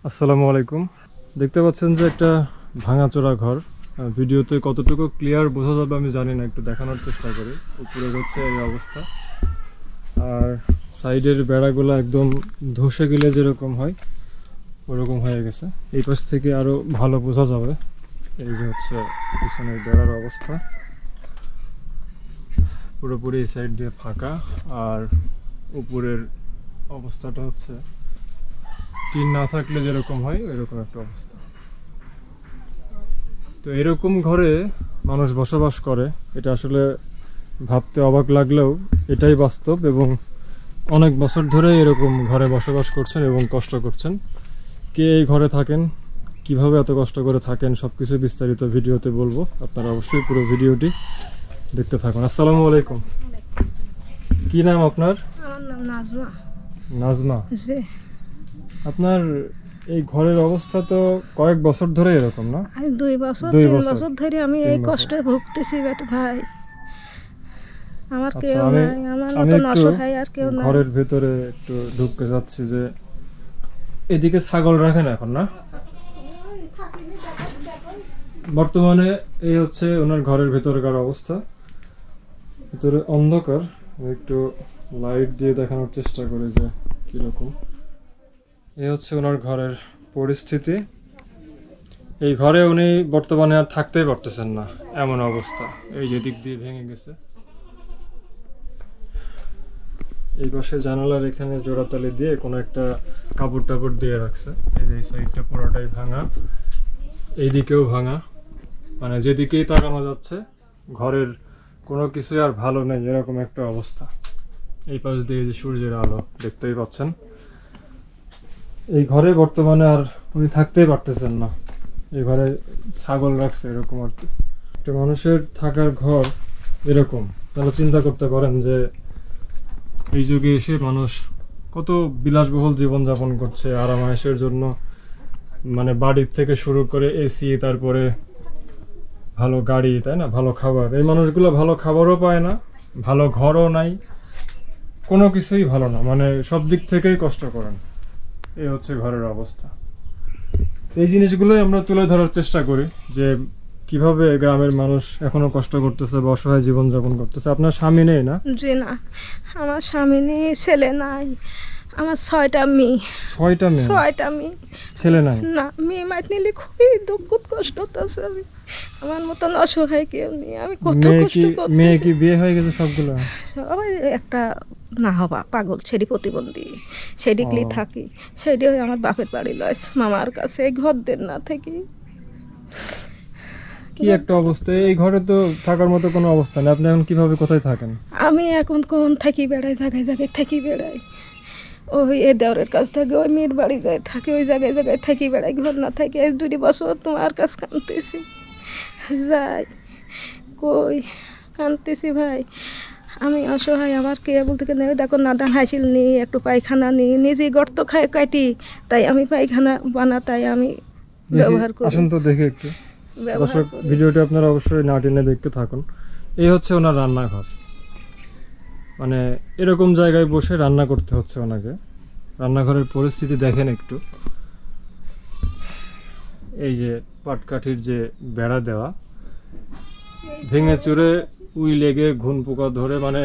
আসসালামু আলাইকুম। দেখতে পাচ্ছেন যে একটা ভাঙাচোরা ঘর। ভিডিওতে কতটুকু ক্লিয়ার বোঝা যাবে আমি জানি না, একটু দেখানোর চেষ্টা করি। উপরে হচ্ছে এই অবস্থা, আর সাইডের বেড়াগুলো একদম ধসে গেলে যেরকম হয় ওরকম হয়ে গেছে। এই পাশ থেকে আরো ভালো বোঝা যাবে। এই যে হচ্ছে পিছনের বেড়ার অবস্থা, পুরোপুরি এই সাইড দিয়ে ফাঁকা। আর উপরের অবস্থাটা হচ্ছে টিন না থাকলে যেরকম হয় ওইরকম একটা অবস্থা। তো এরকম ঘরে মানুষ বসবাস করে, এটা আসলে ভাবতে অবাক লাগলেও এটাই বাস্তব। এবং অনেক বছর ধরে এরকম ঘরে বসবাস করছেন এবং কষ্ট করছেন। কে এই ঘরে থাকেন, কিভাবে এত কষ্ট করে থাকেন, সবকিছু বিস্তারিত ভিডিওতে বলবো। আপনারা অবশ্যই পুরো ভিডিওটি দেখতে থাকুন। আসসালামু আলাইকুম। কি নাম আপনার? আমার নাম নাজমা। নাজমা। আপনার এই ঘরের অবস্থা তো কয়েক বছর ধরে এরকম, না? আমি 2 বছর 3 বছর ধরে আমি এই কষ্টে ভুগতেছি ভাই। আমার কেউ নাই, আমার মতো অসহায় আর কেউ নাই। ঘরের ভিতরে একটু ঢুকতে যাচ্ছি যে এদিকে ছাগল রাখেন এখন, না? বর্তমানে এই হচ্ছে ওনার ঘরের ভেতরকার অবস্থা। ভিতরে অন্ধকার, একটু লাইট দিয়ে দেখানোর চেষ্টা করি যে কিরকম। এই হচ্ছে ওনার ঘরের পরিস্থিতি। এই ঘরে উনি বর্তমানে আর থাকতেই পারতেছেন না, এমন অবস্থা। এই যে দিক দিয়ে ভেঙে গেছে। এই পাশে জানালার এখানে জোড়াতালি দিয়ে কোনো একটা কাপড় টাপড় দিয়ে রাখছে। এই যে সাইডটা পুরোটাই ভাঙা, এইদিকেও ভাঙা। মানে যেদিকেই তাকানো যাচ্ছে ঘরের কোনো কিছু আর ভালো নেই, এরকম একটা অবস্থা। এই পাশ দিয়ে যে সূর্যের আলো দেখতেই পাচ্ছেন। এই ঘরে বর্তমানে আর উনি থাকতেই পারতেছেন না। এই ঘরে ছাগল রাখছে, এরকম আর কি। একটা মানুষের থাকার ঘর এরকম, তাহলে চিন্তা করতে পারেন যে এই যুগে এসে মানুষ কত বিলাসবহুল জীবনযাপন করছে আরামায়েশের জন্য। মানে বাড়ির থেকে শুরু করে এসি, তারপরে ভালো গাড়ি, তাই না, ভালো খাবার। এই মানুষগুলো ভালো খাবারও পায় না, ভালো ঘরও নাই, কোনো কিছুই ভালো না। মানে সব দিক থেকেই কষ্ট করেন। এই হচ্ছে ঘরের অবস্থা। এই জিনিসগুলোই আমরা তুলে ধরার চেষ্টা করি যে কিভাবে গ্রামের মানুষ এখনো কষ্ট করতেছে বা অসহায় জীবনযাপন করতেছে। আপনার স্বামী নেই, না? জি না, আমার স্বামী নেই, ছেলে নাই। আমার 6টা মেয়ে। 6টা মেয়ে? 6টা মেয়ে, ছেলে নাই? না, মেয়ে মাইট নিলে খুবই দুঃখ কষ্ট হতেছে। আমি আমার মতন অসহায় কেউ নেই। আমি কত কষ্ট করতেছি। মেয়ে কি বিয়ে হয়ে গেছে সবগুলো? সবাই একটা না হবা পাগল, সেটি প্রতিবন্ধী, সেদিকলি থাকি। সেটি হয়ে আমার বাপের বাড়ি লয়, মামার কাছে। এই ঘর দেন না থাকি। কি একটা অবস্থা! এই ঘরে তো থাকার মতো কোনো অবস্থা নেই। আপনি এখন কিভাবে, কোথায় থাকেন? আমি এখন কোন থাকি বেড়াই, জায়গায় জায়গায় থাকি বেড়াই। ওই এ দেওরের কাছ থেকে ওই মেয়ের বাড়ি যায় থাকি, ওই জায়গায় জায়গায় থাকি বেড়াই। ঘর না থাকি এই 2 বছর তোমার কাছ কাঁদতেছি। যাই কই কাঁদতেছি ভাই। আমি অসহায়, আমার কে বলতে নেই। দেখো নাদান হাসিল নিই, একটু পায়খানা নিই, নিজেই গর্ত খায় কাটি, তাই আমি পায়খানা বানা, তাই আমি ব্যবহার করি। আসুন তো দেখে একটু। দর্শক, ভিডিওটা আপনারা অবশ্যই না টেনে দেখতে থাকুন। এই হচ্ছে ওনার রান্নাঘর। মানে এরকম জায়গায় বসে রান্না করতে হচ্ছে ওনাকে। রান্নাঘরের পরিস্থিতি দেখেন একটু। এই যে পাটকাঠির যে বেড়া দেওয়া, ভেঙে চুরে উই লেগে ঘুন পোকা ধরে, মানে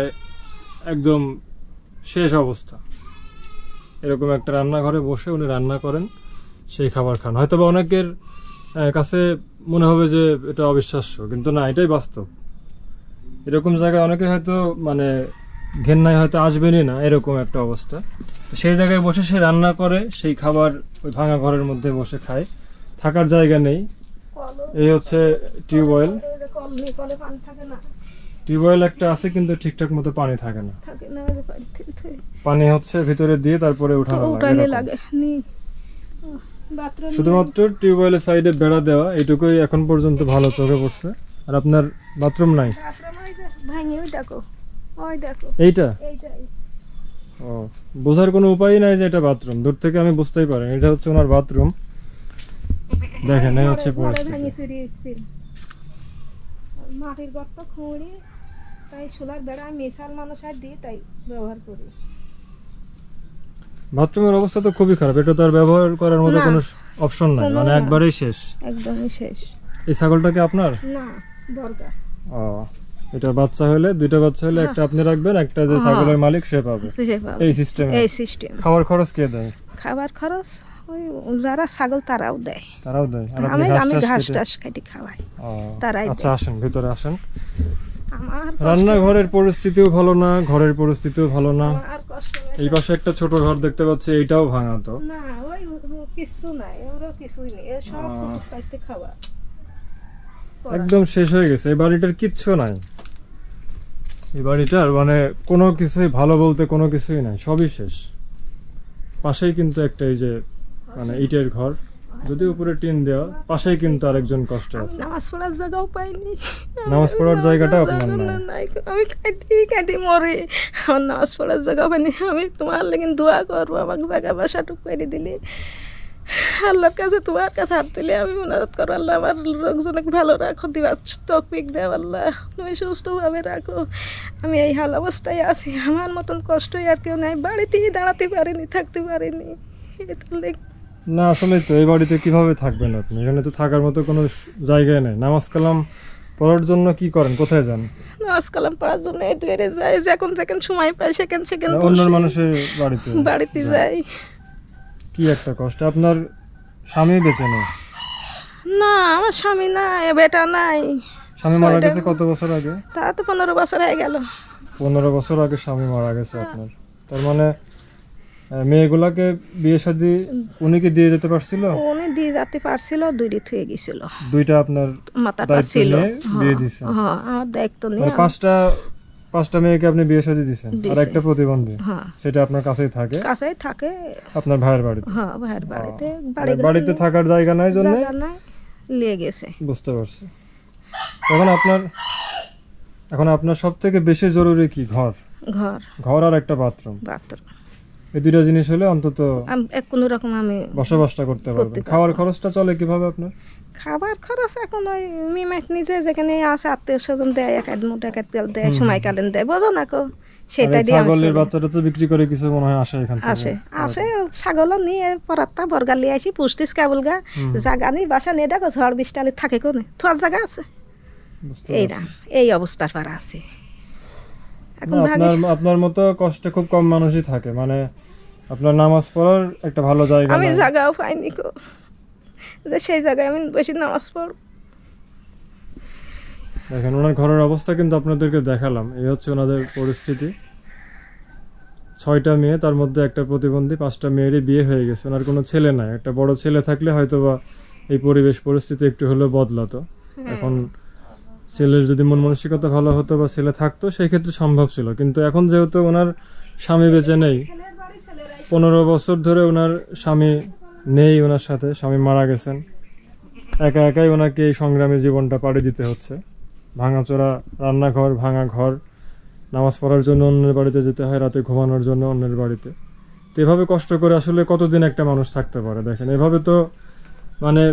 একদম শেষ অবস্থা। এরকম একটা রান্নাঘরে বসে উনি রান্না করেন, সেই খাবার খান। হয়তো বা অনেকের কাছে মনে হবে যে এটা অবিশ্বাস্য, কিন্তু না, এটাই বাস্তব। এরকম জায়গায় অনেকে হয়তো মানে ঘেন্নায় হয়তো আসবেনই না, এরকম একটা অবস্থা। সেই জায়গায় বসে সে রান্না করে, সেই খাবার ওই ভাঙা ঘরের মধ্যে বসে খায়। থাকার জায়গা নেই। এই হচ্ছে টিউবওয়েল। টিউবওয়েল একটা আছে, কিন্তু ঠিকঠাক মতো পানি থাকে না। পানি হচ্ছে ভিতরে দিয়ে তারপরে উঠানো লাগে। শুধুমাত্র টিউবওয়েলের সাইডে বেড়া দেওয়া, এইটুকুই এখন পর্যন্ত ভালো চোখে পড়ছে। আর আপনার বাথরুম নাই? এইটা ও, বোঝার কোনো উপায় নাই যে এটা বাথরুম। দূর থেকে আমি বুঝতেই পারি এটা হচ্ছে ওনার বাথরুম। দেখেন এই হচ্ছে পরিস্থিতি। মাটির গর্ত খুঁড়ি, তাই সোলার বেড়া মিশাল মানুষ আর দিই, তাই ব্যবহার করি। বাথরুমের অবস্থা তো খুবই খারাপ, এটা তো আর ব্যবহার করার মতো না। কোনো অপশন নাই, কোনো মানে না। একবারেই শেষ। একদমই শেষ। এই ছাগলটা কি আপনার? না, বর্গা। ও, এটা বাচ্চা হলে, দুইটা বাচ্চা হলে একটা আপনি রাখবেন, একটা যে হ্যাঁ। ছাগলের মালিক সে পাবে। ফিরে পাবো। এই সিস্টেমে এই সিস্টেম। খাবার খরচ কে দেয়? খাবার খরচ ওই যারা ছাগল তারাও দেয়। তারাও দেয়, আর আমি আপনি আমি ঘাস কেটে- টাস কেটে খাওয়াই। ও, তারাই আচ্ছা আসেন ভিতরে আসেন। আমার রান্নাঘরের পরিস্থিতিও ভালো না, ঘরের পরিস্থিতিও ভালো না। আর কষ্ট নেই। এই পাশে একটা ছোট ঘর দেখতে পাচ্ছি, এইটাও ভাঙা তো। না, ওই কিছু নাই, ওরা কিছুই নেই, এ সব কুটুক কাটতে খাওয়া। একদম শেষ হয়ে গেছে, এই বাড়িটার কিচ্ছু নাই। এই বাড়িটার মানে কোনো কিছুই ভালো বলতে কোনো কিছুই নাই, সবই শেষ। পাশেই কিন্তু একটা এই যে মানে ইটের ঘর, যদি উপরে টিন দেওয়া, পাশেই কিন্তু আরেকজন কষ্ট আছে। নামাজ পড়ার জায়গাও পাইনি। নামাজ পড়ার জায়গাটাও আপনার জায়গা নাই। নাই। আমি কাঁদি মরে, আমার নামাজ পড়ার জায়গা পাইনি। আমি তোমার লেগে দোয়া করবো, আমাকে জায়গা বাসাটুক করে দিলি। আল্লাহর কাছে, তোমার কাছে হাত দিলে আমি মুনাজাত করবো, আল্লাহ আমার লোকজনকে ভালো রাখো, দিবা তৌফিক দেও আল্লাহ, তুমি সুস্থভাবে রাখো। আমি এই হাল অবস্থায় আছি, আমার মতন কষ্টই আর কেউ নাই। বাড়িতেই দাঁড়াতে পারিনি, থাকতে পারিনি। এটার লেগে না আসলে তো এই বাড়িতে কিভাবে থাকবেন আপনি? এখানে তো থাকার মতো কোনো জায়গায় নেই। নামাজ কালাম পড়ার জন্য কি করেন, কোথায় যান? নামাজ কালাম পড়ার জন্য এই দুয়ারে যাই, যখন যেখানে সময় পাই সেখানে সেখানে অন্য বসি। মানুষের বাড়িতে বাড়িতে যান। যাই। কি একটা কষ্ট। আপনার স্বামী বেঁচে নেই? না, আমার স্বামী নাই, বেটা নাই। স্বামী মারা ছয়টা- গেছে কত বছর আগে? তা তো 15 বছর হয়ে গেল। 15 বছর আগে স্বামী মারা গেছে আপনার। তার মানে মেয়েগুলাকে বিয়ে শাদী উনি কি দিয়ে যেতে পারছিল? উনি দিয়ে যেতে পারছিল, দুইটি থুয়ে গেছিল। দুইটা আপনার মাথাটা দায়িত্ব ছিল। নিয়ে বিয়ে দিছেন? হ্যাঁ, আমার দায়িত্ব নিয়ে মানে পাঁচটা মেয়েকে আপনি বিয়ে শাদী দিছেন, আর দিছি। একটা প্রতিবন্ধী, হ্যাঁ, সেটা আপনার কাছেই থাকে কাছেই থাকে। আপনার ভাইয়ের বাড়িতে। হ্যাঁ, ভাইয়ের বাড়িতে। মানে বাড়িতে থাকার জায়গা নাই জন্য জায়গা নাই, লিয়ে গেছে। বুঝতে পারছি। এখন আপনার সব থেকে বেশি জরুরি কি? ঘর। ঘর আর একটা বাথরুম। এই দুইটা জিনিস হলে অন্তত কোনো রকম আমি বসবাসটা করতে পারবেন। খাওয়ার খরচটা চলে কিভাবে আপনার? খাবার খরচ এখন ওই মিমাইত নিজে যেখানে আছে আত্মীয় স্বজন দেয়, এক আধ মুঠ, এক আধ তেল দেয়, সময় কালীন দেয়, বোঝো না কো, সেটা দিয়ে আমি ছাগলের চলি। বাচ্চাটা তো বিক্রি করে কিছু মনে হয় আসে এখান থেকে? আসে ছাগল নিয়ে পরাত্তা বর্গা লিয়ে আসি, পুষতিস কেবল গা জাগা নেই, বাসা নিয়ে দেখো ঝড় বৃষ্টি থাকে কোনে, তোমার জায়গা আছে। বুঝতে এইটা এই অবস্থার পর আছে এখন। আপনার মতো কষ্টে খুব কম মানুষই থাকে, মানে আপনার নামাজ পড়ার একটা ভালো জায়গা আমি নাই। জায়গাও পাইনি কো, যে সেই জায়গায় আমি বেশি নামাজ পড়ব। দেখেন ওনার ঘরের অবস্থা কিন্তু আপনাদেরকে দেখালাম, এই হচ্ছে ওনাদের পরিস্থিতি। 6টা মেয়ে, তার মধ্যে একটা প্রতিবন্ধী, 5টা মেয়েরই বিয়ে হয়ে গেছে। ওনার কোনো ছেলে নাই। একটা বড় ছেলে থাকলে হয়তোবা এই পরিস্থিতি একটু হলেও বদলাতো। এখন ছেলের যদি মন মানসিকতা ভালো হতো বা ছেলে থাকতো, সেই ক্ষেত্রে সম্ভব ছিল। কিন্তু এখন যেহেতু ওনার স্বামী বেঁচে নেই, 15 বছর ধরে ওনার স্বামী নেই ওনার সাথে, স্বামী মারা গেছেন, একা একাই ওনাকে এই সংগ্রামী জীবনটা পাড়ি দিতে হচ্ছে। ভাঙাচোরা রান্নাঘর, ভাঙা ঘর, নামাজ পড়ার জন্য অন্যের বাড়িতে যেতে হয়, রাতে ঘুমানোর জন্য অন্যের বাড়িতে। তো এভাবে কষ্ট করে আসলে কতদিন একটা মানুষ থাকতে পারে? দেখেন এভাবে তো মানে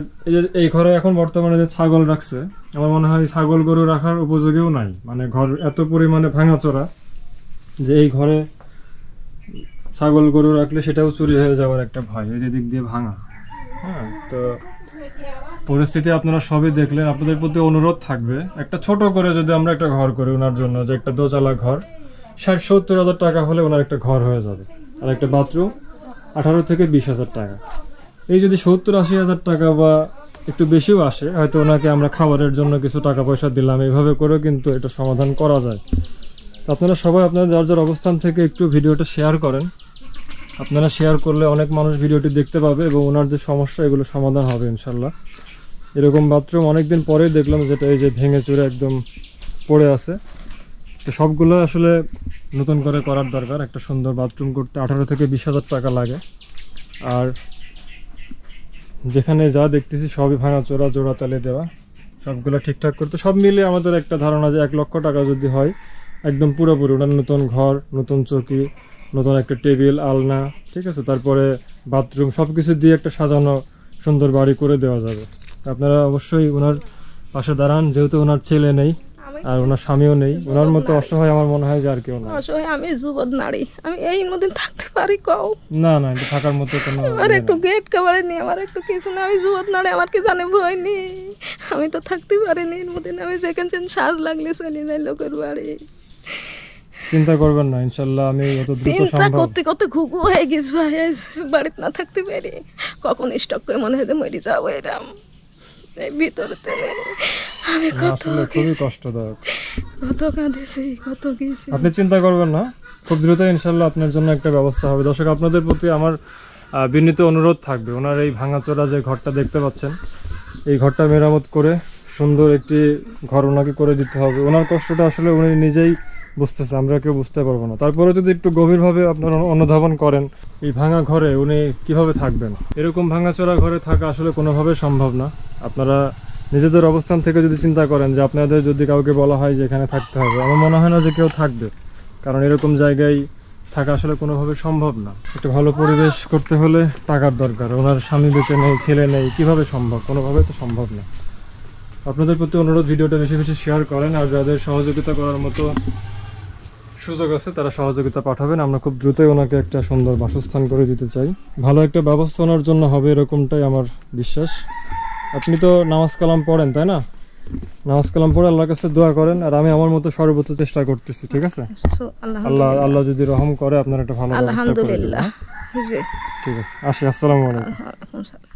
এই ঘরে এখন বর্তমানে যে ছাগল রাখছে, আমার মনে হয় ছাগল গরু রাখার উপযোগীও নাই। মানে ঘর এত পরিমাণে ভাঙাচোরা যে এই ঘরে ছাগল গরু রাখলে সেটাও চুরি হয়ে যাওয়ার একটা ভয়, এই যে দিক দিয়ে ভাঙা। হ্যাঁ, তো পরিস্থিতি আপনারা সবই দেখলেন। আপনাদের প্রতি অনুরোধ থাকবে, একটা ছোট করে যদি আমরা একটা ঘর করি ওনার জন্য, যে একটা দোতলা ঘর, 60-70 হাজার টাকা হলে ওনার একটা ঘর হয়ে যাবে। আর একটা বাথরুম 18 থেকে 20 হাজার টাকা। এই যদি 70-80 হাজার টাকা বা একটু বেশিও আসে, হয়তো ওনাকে আমরা খাবারের জন্য কিছু টাকা পয়সা দিলাম, এইভাবে করেও কিন্তু এটা সমাধান করা যায়। তো আপনারা সবাই আপনারা যার যার অবস্থান থেকে একটু ভিডিওটা শেয়ার করেন। আপনারা শেয়ার করলে অনেক মানুষ ভিডিওটি দেখতে পাবে এবং ওনার যে সমস্যা এগুলো সমাধান হবে ইনশাল্লাহ। এরকম বাথরুম অনেকদিন পরেই দেখলাম, যেটা এই যে ভেঙে চুরে একদম পড়ে আছে। তো সবগুলো আসলে নতুন করে করার দরকার। একটা সুন্দর বাথরুম করতে 18 থেকে 20 হাজার টাকা লাগে। আর যেখানে যা দেখতেছি সবই ভাঙাচোরা, জোড়াতালি দেওয়া, সবগুলো ঠিকঠাক করতে সব মিলে আমাদের একটা ধারণা যে 1 লক্ষ টাকা যদি হয়, একদম পুরোপুরি ওনার নতুন ঘর, নতুন চৌকি, নতুন একটা টেবিল, আলনা, ঠিক আছে, তারপরে বাথরুম, সব কিছু দিয়ে একটা সাজানো সুন্দর বাড়ি করে দেওয়া যাবে। আপনারা অবশ্যই ওনার পাশে দাঁড়ান, যেহেতু ওনার ছেলে নেই। আমি আর ওনার স্বামীও নেই, ওনার মতো অসহায় আমার মনে হয় যে আর কেউ না। অসহায় আমি যুবক নারী, আমি এই মধ্যে থাকতে পারি কও? না না, এটা থাকার মতো কোনো আমার একটু গেট কাভারে নেই, আমার একটু কিছু না, আমি যুবক নারী, আমার কি জানে ভয় নেই, আমি তো থাকতে পারিনি এর মধ্যে। আমি যেখানে সাজ লাগলে চলে যাই লোকের বাড়ি। চিন্তা করবেন না, ইনশাল্লাহ আমি যত দ্রুত চিন্তা সম্ভব। করতে করতে ঘুঘু হয়ে গেছে ভাই, আজ বাড়িতে না থাকতে পারি, কখন স্টক করে মনে হয় যে মরে যাবো এরম এই ভিতরতে। আমি কত আসলে খুবই কষ্টদায়ক। কত কাঁদেছি, কত গেছি। আপনি চিন্তা করবেন না, খুব দ্রুত ইনশাল্লাহ আপনার জন্য একটা ব্যবস্থা হবে। দর্শক, আপনাদের প্রতি আমার বিনীত অনুরোধ থাকবে, ওনার এই ভাঙাচোরা যে ঘরটা দেখতে পাচ্ছেন, এই ঘরটা মেরামত করে সুন্দর একটি ঘর ওনাকে করে দিতে হবে। ওনার কষ্টটা আসলে উনি নিজেই বুঝতেছে, আমরা কেউ বুঝতে পারবো না। তারপরে যদি একটু গভীরভাবে আপনারা অনুধাবন করেন এই ভাঙা ঘরে উনি কিভাবে থাকবেন। এরকম ভাঙাচোরা ঘরে থাকা আসলে কোনোভাবে সম্ভব না। আপনারা নিজেদের অবস্থান থেকে যদি চিন্তা করেন যে আপনাদের যদি কাউকে বলা হয় যে এখানে থাকতে হবে, আমার মনে হয় না যে কেউ থাকবে, কারণ এরকম জায়গায় থাকা আসলে কোনোভাবে সম্ভব না। একটা ভালো পরিবেশ করতে হলে টাকার দরকার, ওনার স্বামী বেঁচে নেই, ছেলে নেই, কিভাবে সম্ভব? কোনোভাবে তো সম্ভব না। আপনাদের প্রতি অনুরোধ, ভিডিওটা বেশি বেশি শেয়ার করেন, আর যাদের সহযোগিতা করার মতো সুযোগ আছে তারা সহযোগিতা পাঠাবেন। আমরা খুব দ্রুতই ওনাকে একটা সুন্দর বাসস্থান করে দিতে চাই। ভালো একটা ব্যবস্থা ওনার জন্য হবে এরকমটাই আমার বিশ্বাস। আপনি তো নামাজ কালাম পড়েন তাই না? নামাজ কালাম পড়ে আল্লাহর কাছে দোয়া করেন, আর আমি আমার মতো সর্বোচ্চ চেষ্টা করতেছি, ঠিক আছে? আল্লাহ আল্লাহ যদি রহম করে আপনার একটা ভালো ব্যবস্থা করে দিবেন। আলহামদুলিল্লাহ। ঠিক আছে, আসি। আসসালামু আলাইকুম।